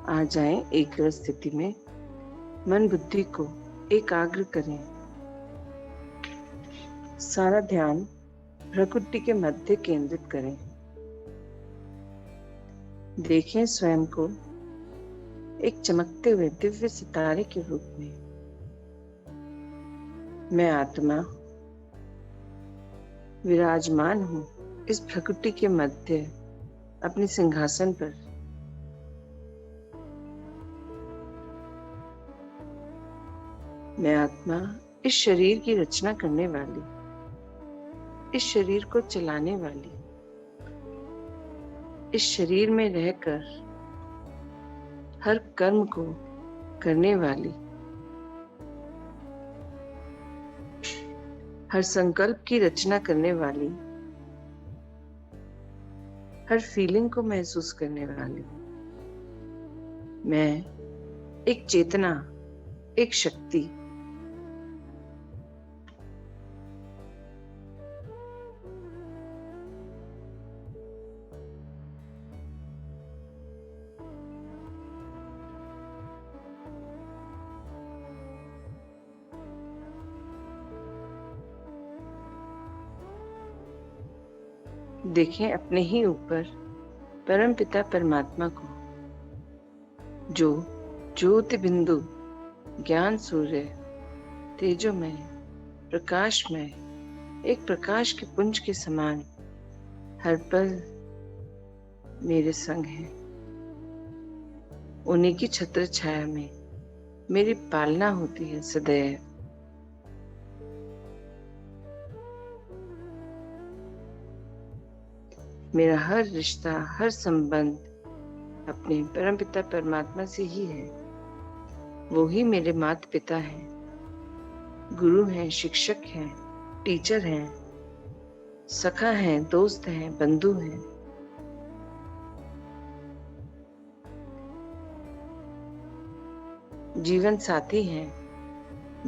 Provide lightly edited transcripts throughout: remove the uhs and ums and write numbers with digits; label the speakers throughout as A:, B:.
A: आ जाएं एकाग्र स्थिति में। मन बुद्धि को एकाग्र करें। सारा ध्यान भ्रुकुटी के मध्य केंद्रित करें। देखें स्वयं को एक चमकते हुए दिव्य सितारे के रूप में। मैं आत्मा विराजमान हूं इस भ्रुकुटी के मध्य अपने सिंहासन पर। मैं आत्मा इस शरीर की रचना करने वाली, इस शरीर को चलाने वाली, इस शरीर में रहकर हर कर्म को करने वाली, हर संकल्प की रचना करने वाली, हर फीलिंग को महसूस करने वाली। मैं एक चेतना, एक शक्ति, देखें अपने ही ऊपर परमपिता परमात्मा को, जो ज्योति बिंदु, ज्ञान सूर्य, तेजोमय, प्रकाशमय, एक प्रकाश के पुंज के समान हर पल मेरे संग है। उन्हीं की छत्र छाया में मेरी पालना होती है सदैव। मेरा हर रिश्ता, हर संबंध अपने परमपिता परमात्मा से ही है। वो ही मेरे माता पिता हैं, गुरु हैं, शिक्षक हैं, टीचर हैं, सखा हैं, दोस्त हैं, बंधु हैं। जीवन साथी हैं,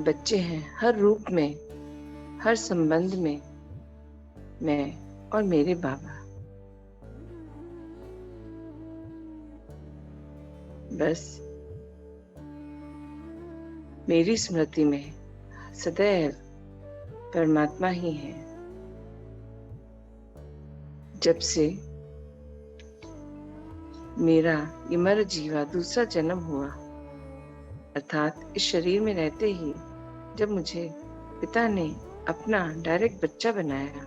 A: बच्चे हैं। हर रूप में, हर संबंध में मैं और मेरे बाबा। बस मेरी स्मृति में सदैव परमात्मा ही है। जब से मेरा ये मर जीवा दूसरा जन्म हुआ, अर्थात इस शरीर में रहते ही जब मुझे पिता ने अपना डायरेक्ट बच्चा बनाया,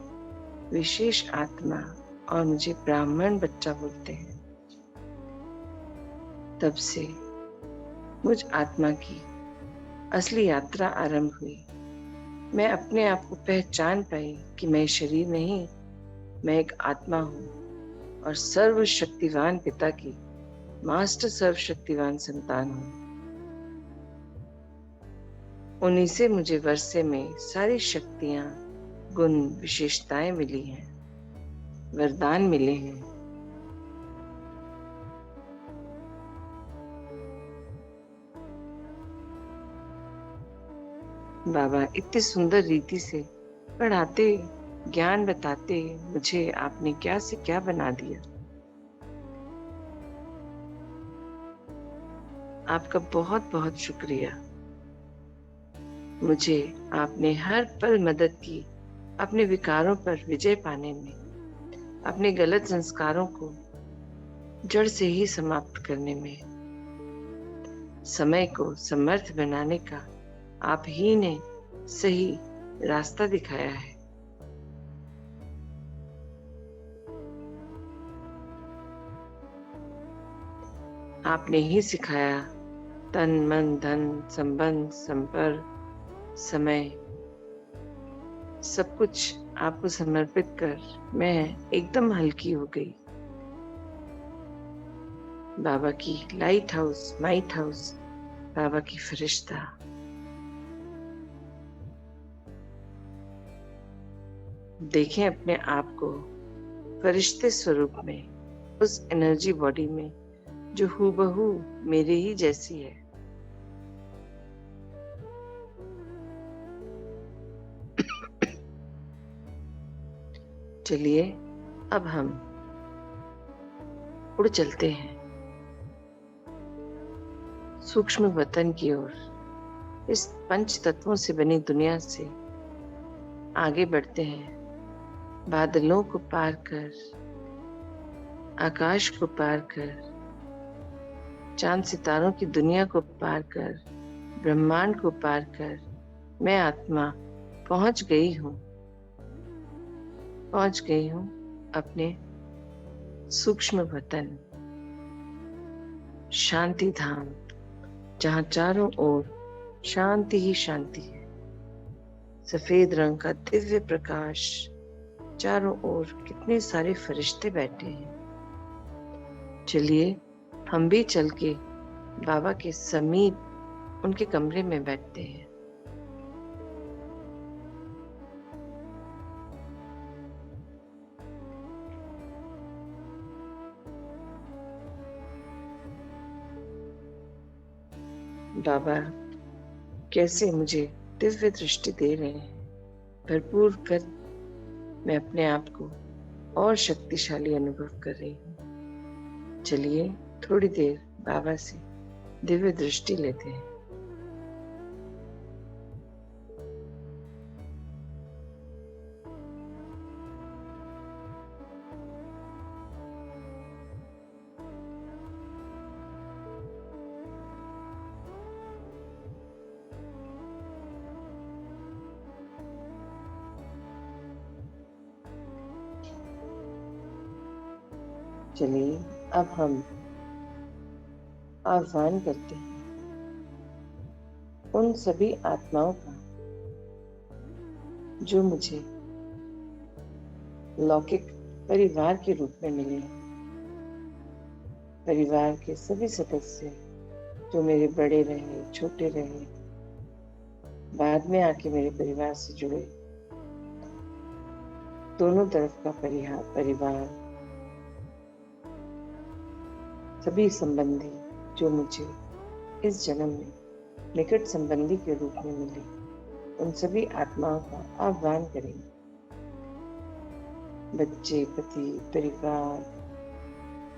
A: विशेष आत्मा, और मुझे ब्राह्मण बच्चा बोलते हैं, तब से मुझ आत्मा की असली यात्रा आरंभ हुई। मैं अपने आप को पहचान पाई कि मैं शरीर नहीं, मैं एक आत्मा हूँ और सर्वशक्तिवान पिता की मास्टर सर्वशक्तिवान संतान हूँ। उन्हीं से मुझे वर्षे में सारी शक्तियां, गुण, विशेषताएं मिली हैं, वरदान मिले हैं। बाबा इतनी सुंदर रीति से पढ़ाते, ज्ञान बताते, मुझे आपने क्या से क्या बना दिया। आपका बहुत बहुत शुक्रिया। मुझे आपने हर पल मदद की अपने विकारों पर विजय पाने में, अपने गलत संस्कारों को जड़ से ही समाप्त करने में। समय को समर्थ बनाने का आप ही ने सही रास्ता दिखाया है। आपने ही सिखाया तन, मन, धन, संबंध, संपर्क, समय, सब कुछ आपको समर्पित कर मैं एकदम हल्की हो गई। बाबा की लाइट हाउस, माइट हाउस, बाबा की फरिश्ता। देखें अपने आप को फरिश्ते स्वरूप में, उस एनर्जी बॉडी में जो हूबहू मेरे ही जैसी है। चलिए अब हम उड़ चलते हैं। सूक्ष्म वतन की ओर, इस पंच तत्वों से बनी दुनिया से आगे बढ़ते हैं। बादलों को पार कर, आकाश को पार कर, चांद सितारों की दुनिया को पार कर, ब्रह्मांड को पार कर, मैं आत्मा पहुंच गई हूँ, अपने सूक्ष्म वतन, शांति धाम, जहाँ चारों ओर शांति ही शांति है। सफेद रंग का दिव्य प्रकाश, चारों ओर कितने सारे फरिश्ते बैठे हैं। चलिए हम भी चल के बाबा के समीप उनके कमरे में बैठते हैं। बाबा कैसे मुझे दिव्य दृष्टि दे रहे हैं, भरपूर कर मैं अपने आप को और शक्तिशाली अनुभव कर रही हूँ। चलिए थोड़ी देर बाबा से दिव्य दृष्टि लेते हैं। चलिए अब हम आह्वान करते हैं उन सभी आत्माओं का जो मुझे लौकिक परिवार के रूप में मिले हैं। परिवार के सभी सदस्य जो मेरे बड़े रहे, छोटे रहे, बाद में आके मेरे परिवार से जुड़े, दोनों तरफ का परिवार, सभी संबंधी जो मुझे इस जन्म में निकट संबंधी के रूप में मिले, उन सभी आत्माओं का आह्वान करेंगे। बच्चे, पति, परिवार,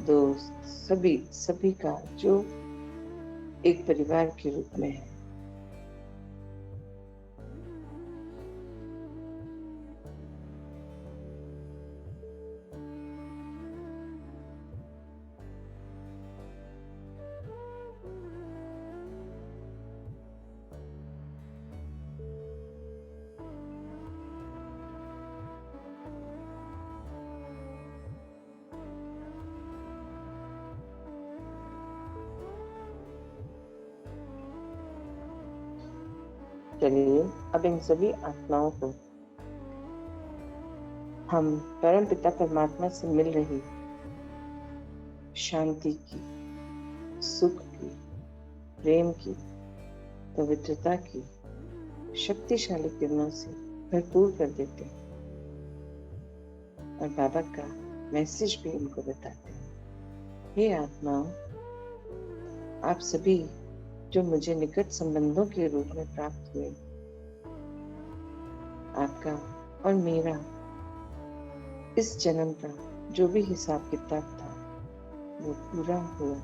A: दोस्त, सभी का जो एक परिवार के रूप में है। चलिए अब इन सभी आत्माओं को हम परम पिता परमात्मा से मिल रही शांति की, सुख की, प्रेम की, पवित्रता की शक्तिशाली किरणों से भरपूर कर देते हैं और बाबा का मैसेज भी उनको बताते हैं। हे आत्माओं, आप सभी जो मुझे निकट संबंधों के रूप में प्राप्त हुए, आपका और मेरा इस जन्म का जो भी हिसाब किताब था वो पूरा हुआ।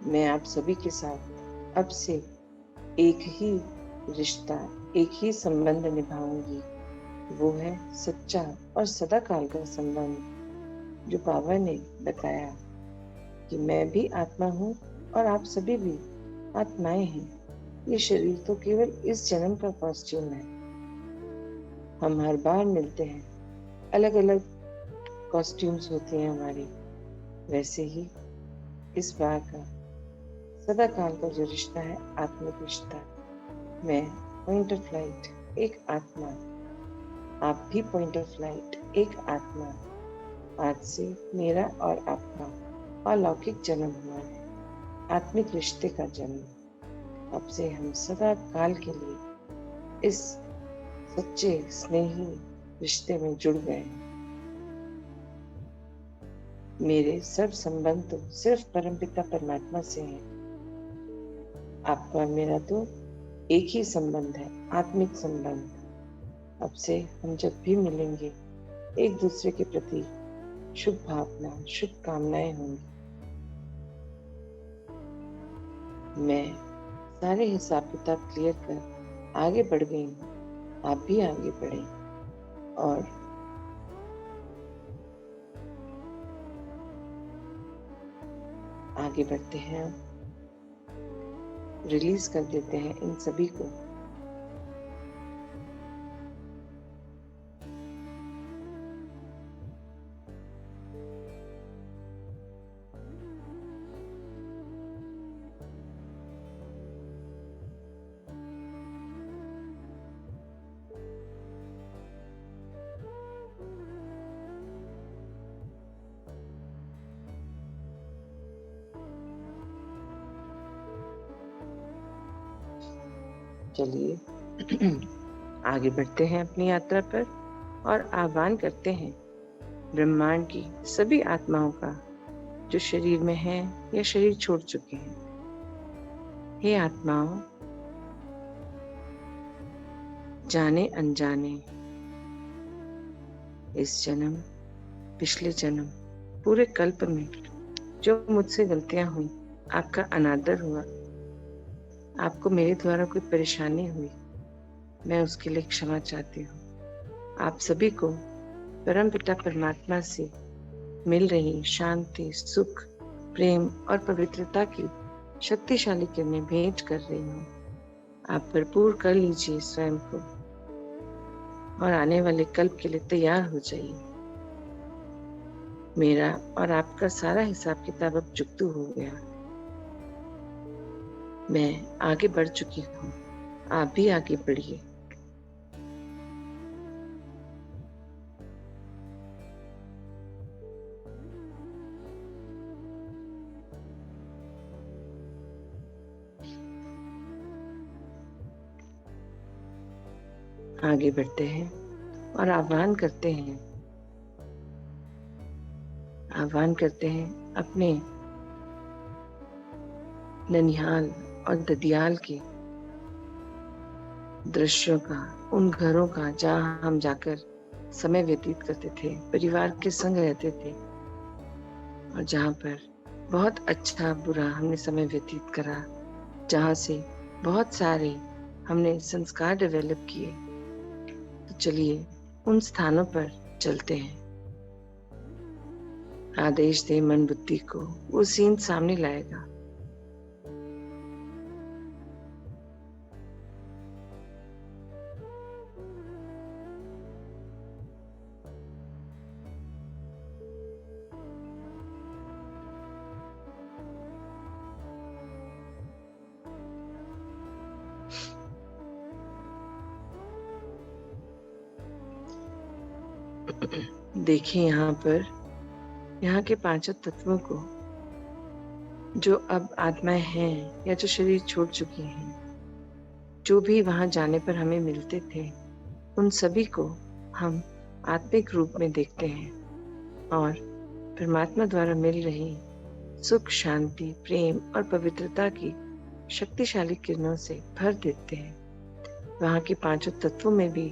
A: मैं आप सभी के साथ अब से एक ही रिश्ता, एक ही संबंध निभाऊंगी। वो है सच्चा और सदाकाल का संबंध जो बाबा ने बताया कि मैं भी आत्मा हूँ और आप सभी भी आत्माएं हैं। ये शरीर तो केवल इस जन्म का कॉस्ट्यूम है। हम हर बार मिलते हैं, अलग अलग कॉस्ट्यूम्स होते हैं हमारी। वैसे ही इस बार का सदाकाल का जो रिश्ता है, आत्मिक रिश्ता, मैं पॉइंट ऑफ लाइट एक आत्मा, आप भी पॉइंट ऑफ लाइट एक आत्मा। आज से मेरा और आपका अलौकिक जन्म हुआ है, आत्मिक रिश्ते का जन्म। अब से हम सदा काल के लिए इस सच्चे स्नेही रिश्ते में जुड़ गए हैं। मेरे सब संबंध तो सिर्फ परमपिता परमात्मा से हैं। आपका और मेरा तो एक ही संबंध है, आत्मिक संबंध। अब से हम जब भी मिलेंगे एक दूसरे के प्रति शुभ भावना, शुभकामनाएं होंगी। मैं सारे हिसाब किताब क्लियर कर आगे बढ़ गई हूँ। आप भी आगे बढ़ें और आगे बढ़ते हैं। रिलीज कर देते हैं इन सभी को। चलिए आगे बढ़ते हैं अपनी यात्रा पर और आह्वान करते हैं ब्रह्मांड की सभी आत्माओं का जो शरीर में हैं या शरीर छोड़ चुके हैं। हे आत्माओं, जाने अनजाने इस जन्म, पिछले जन्म, पूरे कल्प में जो मुझसे गलतियां हुई, आपका अनादर हुआ, आपको मेरे द्वारा कोई परेशानी हुई, मैं उसके लिए क्षमा चाहती हूँ। आप सभी को परम पिता परमात्मा से मिल रही शांति, सुख, प्रेम और पवित्रता की शक्तिशाली किरणें भेंट कर रही हूँ। आप भरपूर कर लीजिए स्वयं को और आने वाले कल्प के लिए तैयार हो जाइए। मेरा और आपका सारा हिसाब किताब अब चुकता हो गया। मैं आगे बढ़ चुकी हूँ, आप भी आगे बढ़िए। आगे बढ़ते हैं और आह्वान करते हैं अपने ननिहाल और ददियाल के दृश्यों का, उन घरों का जहाँ हम जाकर समय व्यतीत करते थे, परिवार के संग रहते थे और जहाँ पर बहुत अच्छा बुरा हमने समय व्यतीत करा, जहाँ से बहुत सारे हमने संस्कार डेवलप किए। तो चलिए उन स्थानों पर चलते हैं। आदेश दे मन बुद्धि को, वो सीन सामने लाएगा। देखिए यहाँ के पांचों तत्वों को, जो अब आत्माएं हैं या जो शरीर छोड़ चुकी हैं, जो भी वहां जाने पर हमें मिलते थे, उन सभी को हम आत्मिक रूप में देखते हैं और परमात्मा द्वारा मिल रही सुख, शांति, प्रेम और पवित्रता की शक्तिशाली किरणों से भर देते हैं। वहां के पांचों तत्वों में भी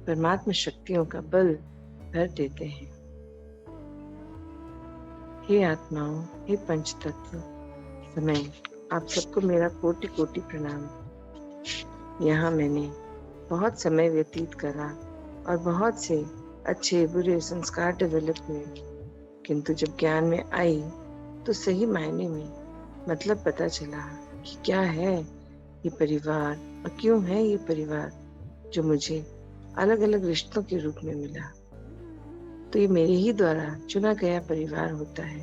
A: परमात्मा शक्तियों का बल भर देते हैं। हे आत्माओं, हे पंच तत्व, समय आप सबको मेरा कोटि कोटि प्रणाम। यहाँ मैंने बहुत समय व्यतीत करा और बहुत से अच्छे बुरे संस्कार डेवलप हुए, किंतु जब ज्ञान में आई तो सही मायने में मतलब पता चला कि क्या है ये परिवार और क्यों है ये परिवार जो मुझे अलग अलग रिश्तों के रूप में मिला। तो ये मेरे ही द्वारा चुना गया परिवार होता है,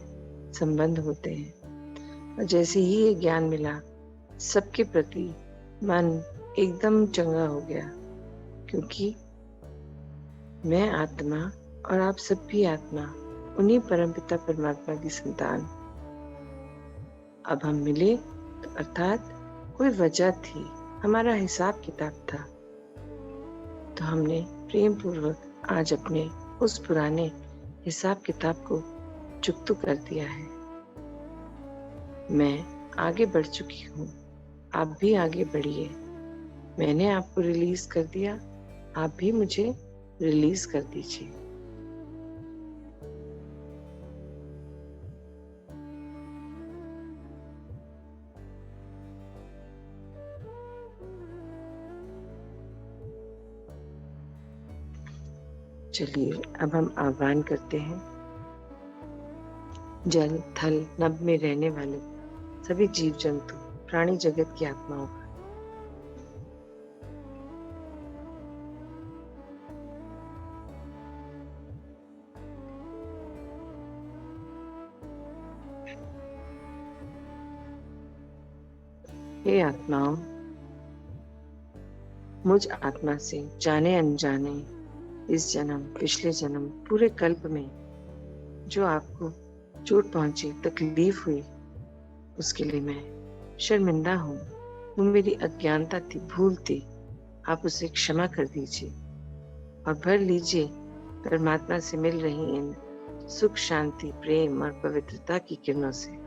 A: संबंध होते हैं। और जैसे ही ये ज्ञान मिला, सबके प्रति मन एकदम चंगा हो गया, क्योंकि मैं आत्मा और आप सब भी आत्मा, उन्हीं परमपिता परमात्मा की संतान। अब हम मिले तो अर्थात कोई वजह थी, हमारा हिसाब किताब था, तो हमने प्रेम पूर्वक आज अपने उस पुराने हिसाब किताब को चुकता कर दिया है। मैं आगे बढ़ चुकी हूँ, आप भी आगे बढ़िए। मैंने आपको रिलीज कर दिया, आप भी मुझे रिलीज कर दीजिए। चलिए अब हम आह्वान करते हैं जल थल नभ में रहने वाले सभी जीव जंतु प्राणी जगत की आत्माओं का। हे आत्माओं, मुझ आत्मा से जाने अनजाने इस जन्म, पिछले जन्म, पूरे कल्प में जो आपको चोट पहुंची, तकलीफ हुई, उसके लिए मैं शर्मिंदा हूँ। वो मेरी अज्ञानता थी, भूल थी। आप उसे क्षमा कर दीजिए और भर लीजिए परमात्मा से मिल रही इन सुख, शांति, प्रेम और पवित्रता की किरणों से।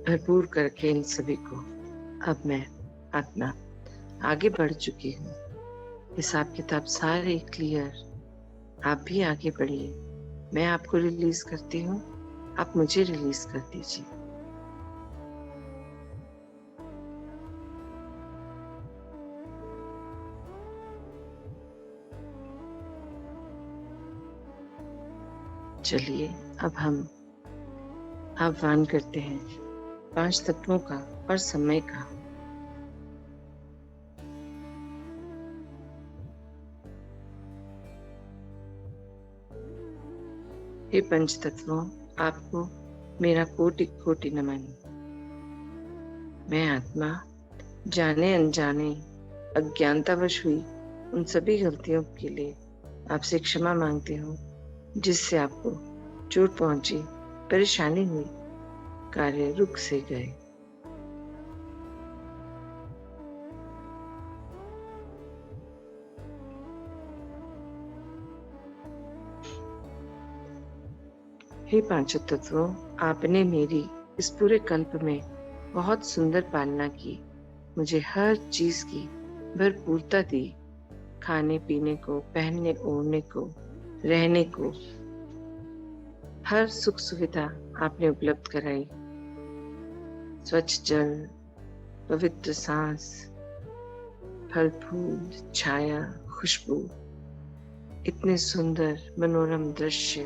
A: भरपूर करके इन सभी को अब मैं आत्मा आगे बढ़ चुकी हूँ। हिसाब किताब सारे क्लियर। आप भी आगे बढ़िए। मैं आपको रिलीज करती हूँ, आप मुझे रिलीज कर दीजिए। चलिए अब हम आह्वान करते हैं 5 तत्वों का और समय का। हे पंच तत्वों, आपको मेरा कोटि कोटि नमन। मैं आत्मा जाने अनजाने अज्ञानतावश हुई उन सभी गलतियों के लिए आपसे क्षमा मांगती हूँ जिससे आपको चोट पहुंची, परेशानी हुई, कार्य रुक से गए। हे पांचों तत्वों, आपने मेरी इस पूरे कल्प में बहुत सुंदर पालना की, मुझे हर चीज की भरपूरता दी, खाने पीने को, पहनने ओढ़ने को, रहने को, हर सुख सुविधा आपने उपलब्ध कराई। स्वच्छ जल, पवित्र सांस, फल फूल, छाया, खुशबू, इतने सुंदर मनोरम दृश्य,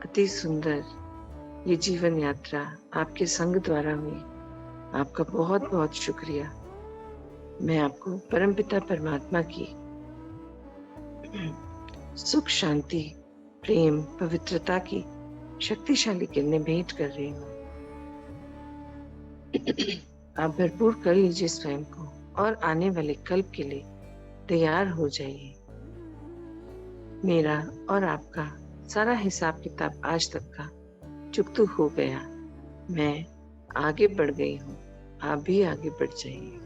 A: अति सुंदर ये जीवन यात्रा आपके संग द्वारा हुई। आपका बहुत बहुत शुक्रिया। मैं आपको परमपिता परमात्मा की सुख, शांति, प्रेम, पवित्रता की शक्तिशाली किरणें भेंट कर रही हूँ। आप भरपूर कर लीजिए स्वयं को और आने वाले कल्प के लिए तैयार हो जाइए। मेरा और आपका सारा हिसाब किताब आज तक का चुकता हो गया। मैं आगे बढ़ गई हूँ, आप भी आगे बढ़ जाइए।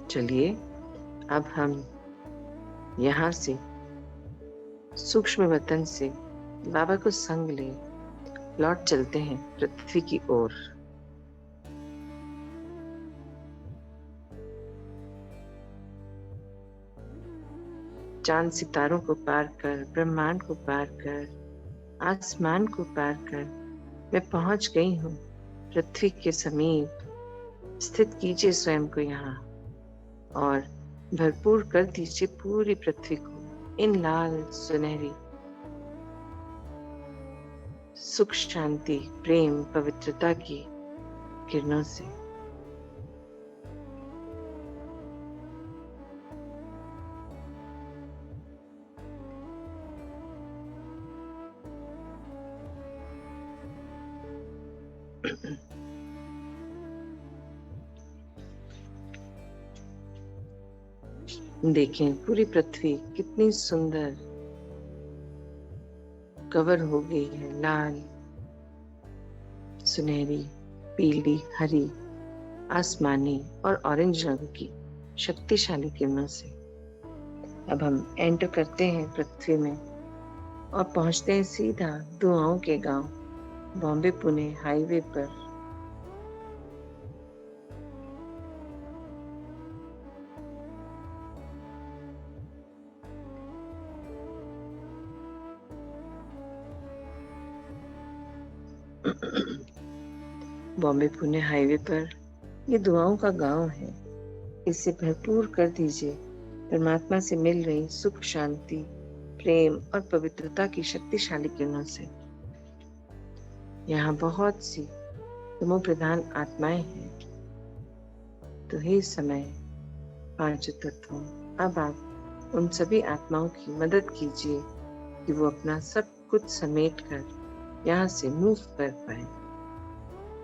A: चलिए अब हम यहाँ से सूक्ष्म वतन से बाबा को संग ले लौट चलते हैं पृथ्वी की ओर। चांद सितारों को पार कर, ब्रह्मांड को पार कर, आसमान को पार कर मैं पहुंच गई हूँ पृथ्वी के समीप। स्थित कीजिए स्वयं को यहाँ और भरपूर कर दीजिए पूरी पृथ्वी को इन लाल सुनहरी सुख, शांति, प्रेम, पवित्रता की किरणों से। देखें पूरी पृथ्वी कितनी सुंदर कवर हो गई है लाल, सुनहरी, पीली, हरी, आसमानी और ऑरेंज रंग की शक्तिशाली किरणों से। अब हम एंटर करते हैं पृथ्वी में और पहुंचते हैं सीधा दुआओं के गांव बॉम्बे पुणे हाईवे पर। बॉम्बे पुणे हाईवे पर ये दुआओं का गांव है। इसे भरपूर कर दीजिए परमात्मा से मिल रही सुख, शांति, प्रेम और पवित्रता की शक्तिशाली किरणों से। यहाँ बहुत सी तमो प्रधान आत्माएं हैं। तो हे समय, पांच तत्वों, अब आप उन सभी आत्माओं की मदद कीजिए कि वो अपना सब कुछ समेट कर यहाँ से मूव कर पाए।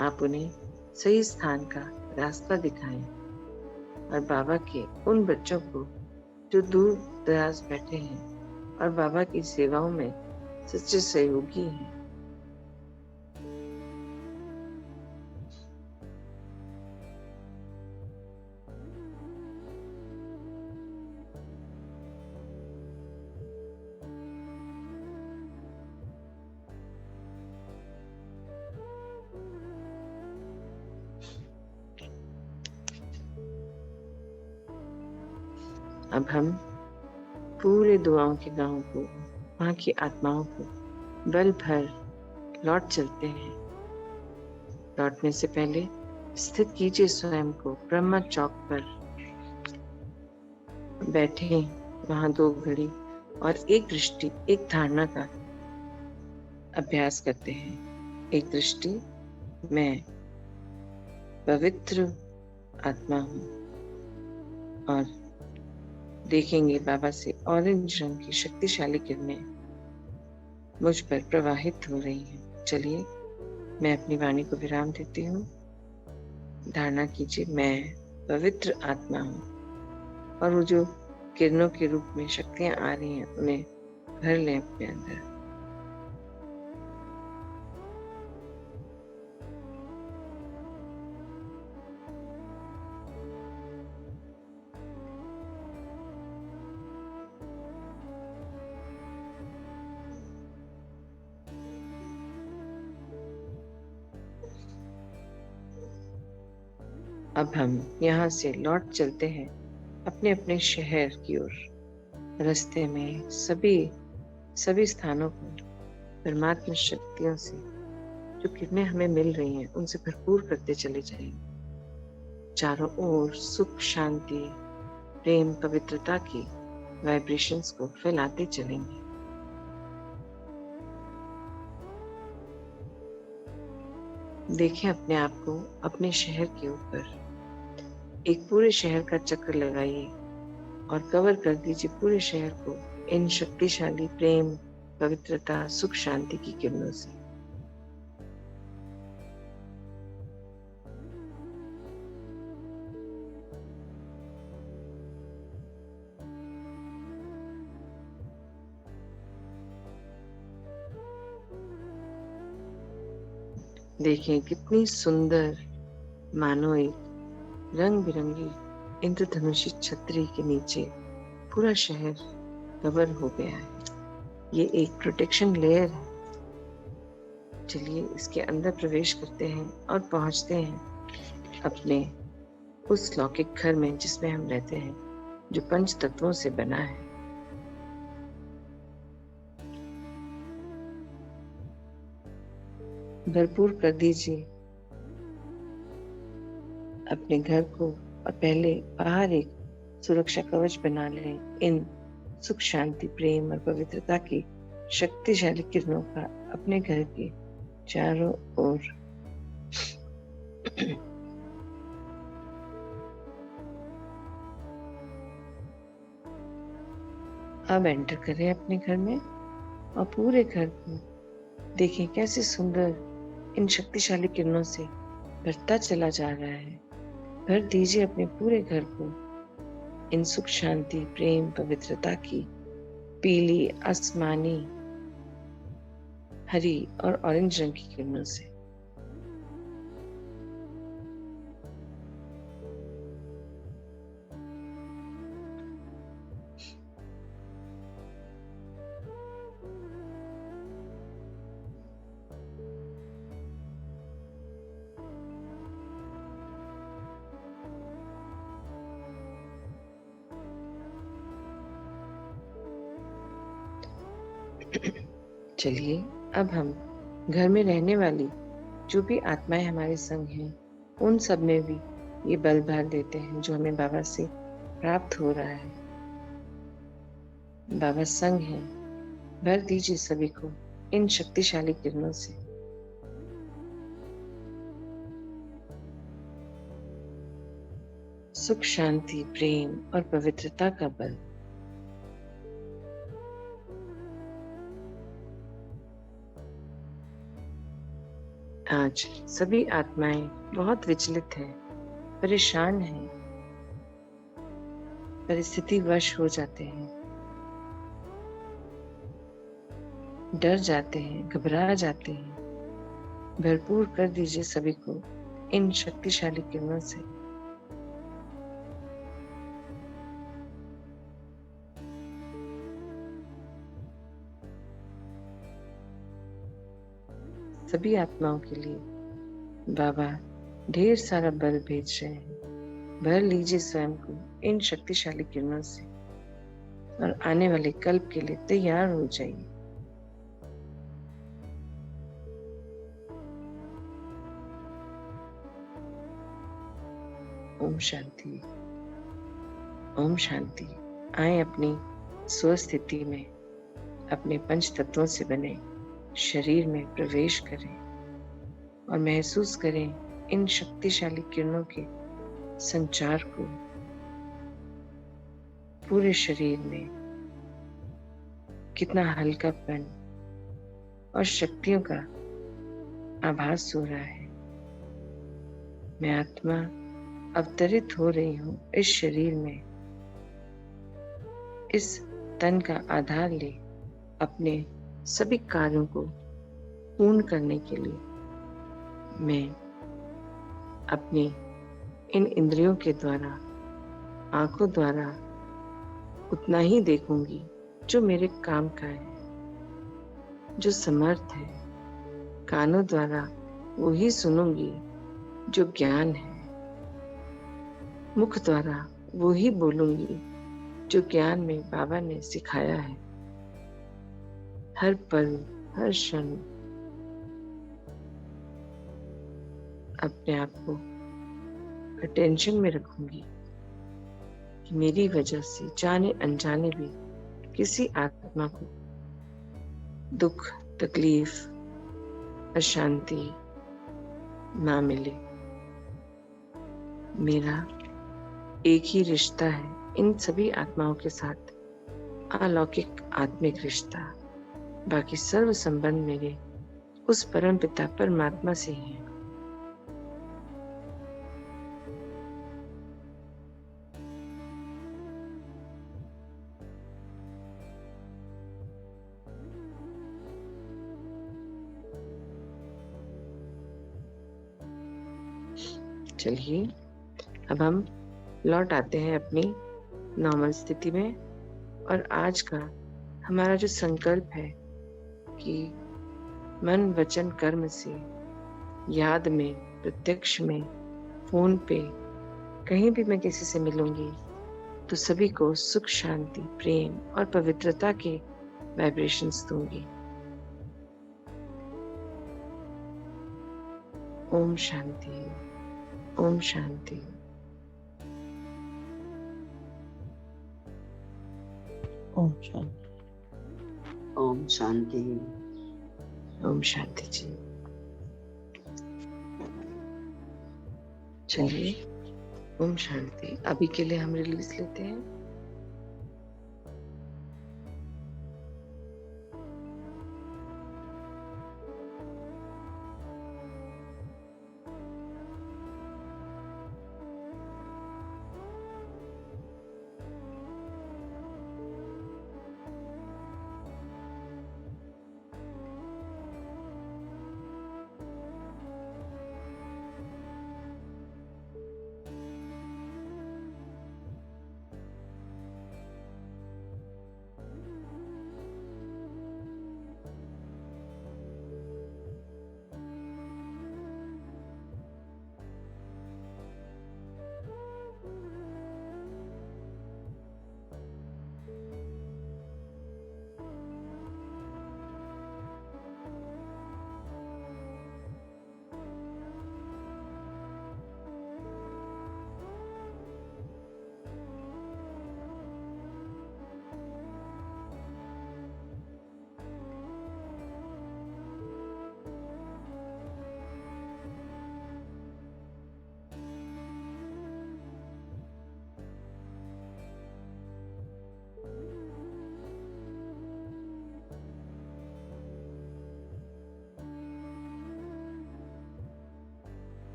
A: आप उन्हें सही स्थान का रास्ता दिखाएं और बाबा के उन बच्चों को जो दूर दराज बैठे हैं और बाबा की सेवाओं में सच्चे सहयोगी हैं, अब हम पूरे दुआओं के गांव को, वहां की आत्माओं को बल भर लौट चलते हैं। लौटने से पहले स्थित कीजिए स्वयं को ब्रह्मा चौक पर। बैठे वहां 2 घड़ी और एक दृष्टि, एक धारणा का अभ्यास करते हैं। एक दृष्टि, मैं पवित्र आत्मा हूँ, और देखेंगे बाबा से ऑरेंज रंग की शक्तिशाली किरणें मुझ पर प्रवाहित हो रही हैं। चलिए, मैं अपनी वाणी को विराम देती हूँ। धारणा कीजिए, मैं पवित्र आत्मा हूँ, और वो जो किरणों के रूप में शक्तियां आ रही हैं उन्हें भर लें अपने अंदर। अब हम यहाँ से लौट चलते हैं अपने अपने शहर की ओर। रास्ते में सभी स्थानों पर परमात्मा शक्तियों से जो किरणें हमें मिल रही हैं उनसे भरपूर करते चले जाएंगे। चारों ओर सुख, शांति, प्रेम, पवित्रता की वाइब्रेशंस को फैलाते चलेंगे। देखें अपने आप को अपने शहर के ऊपर। एक पूरे शहर का चक्कर लगाइए और कवर कर दीजिए पूरे शहर को इन शक्तिशाली प्रेम, पवित्रता, सुख, शांति की किरणों से। देखें कितनी सुंदर, मानो एक रंग बिरंगी इंद्रधनुषी छतरी के नीचे पूरा शहर कवर हो गया है। ये एक प्रोटेक्शन लेयर है। चलिए इसके अंदर प्रवेश करते हैं और पहुंचते हैं अपने उस लौकिक घर में जिसमें हम रहते हैं, जो पंच तत्वों से बना है। भरपूर कर दीजिए अपने घर को, और पहले बाहर एक सुरक्षा कवच बना लें इन सुख, शांति, प्रेम और पवित्रता की शक्तिशाली किरणों का अपने घर के चारों ओर। अब एंटर करें अपने घर में और पूरे घर को देखें कैसे सुंदर इन शक्तिशाली किरणों से भरता चला जा रहा है। भर दीजिए अपने पूरे घर को इन सुख, शांति, प्रेम, पवित्रता की पीली, आसमानी, हरी और ऑरेंज रंग की किरणों से। चलिए अब हम घर में रहने वाली जो भी आत्माएं हमारे संग हैं, उन सब में भी ये बल भर देते हैं जो हमें बाबा से प्राप्त हो रहा है। बाबा संग है, भर दीजिए सभी को इन शक्तिशाली किरणों से। सुख, शांति, प्रेम और पवित्रता का बल। आज सभी आत्माएं बहुत विचलित हैं, परेशान हैं, परिस्थिति वश हो जाते हैं, डर जाते हैं, घबरा जाते हैं। भरपूर कर दीजिए सभी को इन शक्तिशाली किरणों से। सभी आत्माओं के लिए बाबा ढेर सारा बल भेज रहे हैं। भर लीजिए स्वयं को इन शक्तिशाली किरणों से और आने वाले कल्प के लिए तैयार हो जाइए। ओम शांति, ओम शांति। आए अपनी स्वस्थिति में अपने पंच तत्वों से बने शरीर में प्रवेश करें और महसूस करें इन शक्तिशाली किरणों के संचार को पूरे शरीर में। कितना हल्कापन और शक्तियों का आभास हो रहा है। मैं आत्मा अवतरित हो रही हूं इस शरीर में। इस तन का आधार ले अपने सभी कार्यों को पूर्ण करने के लिए। मैं अपनी इन इंद्रियों के द्वारा, आंखों द्वारा उतना ही देखूंगी जो मेरे काम का है, जो समर्थ है। कानों द्वारा वो ही सुनूंगी जो ज्ञान है। मुख द्वारा वो ही बोलूंगी जो ज्ञान में बाबा ने सिखाया है। हर पल, हर क्षण अपने आप को अटेंशन में रखूंगी कि मेरी वजह से जाने अनजाने भी किसी आत्मा को दुख, तकलीफ, अशांति ना मिले। मेरा एक ही रिश्ता है इन सभी आत्माओं के साथ, अलौकिक आत्मिक रिश्ता। बाकी सर्व संबंध मेरे उस परम पिता परमात्मा से ही हैं। चलिए अब हम लौट आते हैं अपनी नॉर्मल स्थिति में। और आज का हमारा जो संकल्प है कि मन, वचन, कर्म से, याद में, प्रत्यक्ष में, फोन पे, कहीं भी मैं किसी से मिलूंगी तो सभी को सुख, शांति, प्रेम और पवित्रता के वाइब्रेशंस दूंगी। ओम शांति, ओम शांति। ओम शांति,
B: ओम शांति,
A: ओम शांति जी। चलिए ओम शांति। अभी के लिए हम रिलीज लेते हैं।